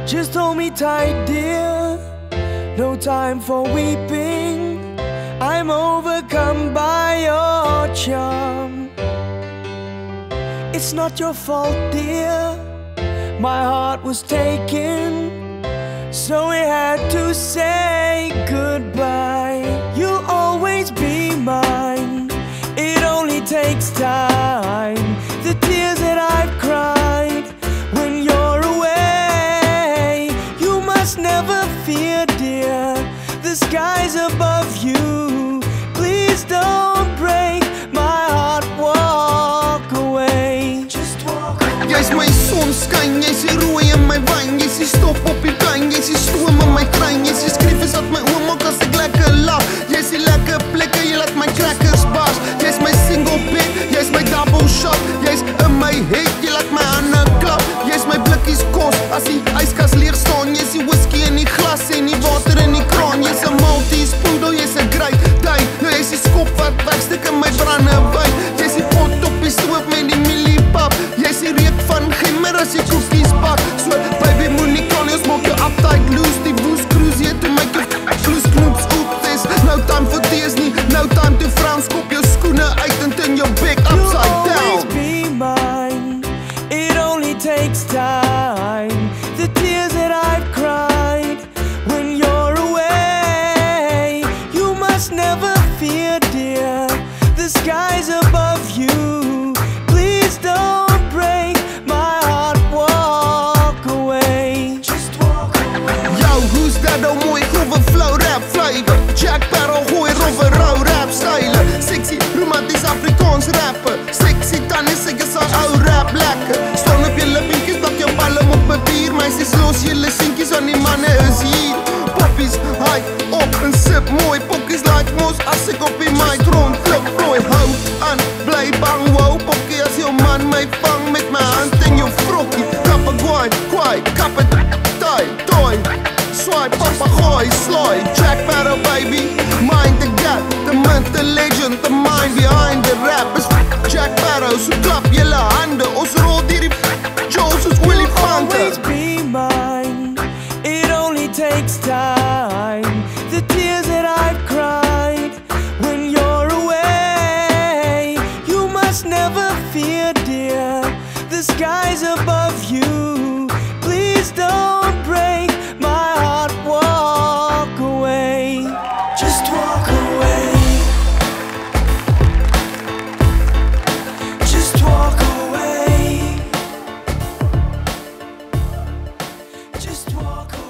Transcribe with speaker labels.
Speaker 1: Just hold me tight, dear. No time for weeping. I'm overcome by your charm. It's not your fault, dear. My heart was taken, so we had to say goodbye. You'll always be mine. It only takes time. The tears that I've cried when you're away. You must never fear, dear. The sky's above you. Please don't break my heart. Walk away. Just walk away.
Speaker 2: Jy's my sonskyn, jy's die rooi in my wyn. Jy's die stop op die plein, jy's die stoom in my trein. Jy's die skrifes wat my oom maak as ek lekker lag. Jy's die lekker plekke, jy laat my crackers bars. Jy's my single bed, jy's my double shot. Jy's in my head, jy laat my hande klap. Jy's my blikkies kos, as die yskas leeg staan. Jy's die whisky in die glas en die water in die kraan. Jy's 'n multi-spoedel, jy's 'n great day. Jy's die skop wat wegstik in my brandewyn. Jy's die pot op die stoof met die mieliepap. Jy's die reuk van gemmer as jy koekies bak. So baby moenie kan ons maak jou uptight loose. Die woes cruise jy te make jou loose knoops oop. There's no time for tears nie, no time to frown. Skop jou skoene uit en turn your back upside down.
Speaker 1: You'll always be mine. It only takes time. The tears that I've cried when you're away. You must never fear, dear. The sky's above you. Please don't break my heart. Walk away. Just walk away.
Speaker 2: Yo, who's that ou mooi grove flow rap flavor? Jack Barrel gooi rowwe rou rap style. Sexy, romanties Afrikaans rapper. Sexy tannies, ek is al ou rap lekker. Staan op julle binkies, bak jou palm op papier. Meisies los julle sinkies, aan die manne is hier. Poppies, hi, op en sip mooi. Pokkies like mos, as ek op die mic rondvlip vlooi. Hou aan, bly bang, wow. Pokkie as jou man my vang met my hand in jou vrokkie. Kappa kwaai, kwaai, kappa taai, toy. Swipe, papagooi, sloy. Jack Barrel, baby, mind the gap. The man, the legend, the mind behind the rap is Jack Barrel, so klap julle hande. Ons rol die Joe soos Willy Fanta.
Speaker 1: Always be mine. It only takes time. The tears that I've cried when you're away. You must never fear, dear. The sky's above you. Please don't break my heart. Walk away. Just walk away. Just walk away. Just walk away.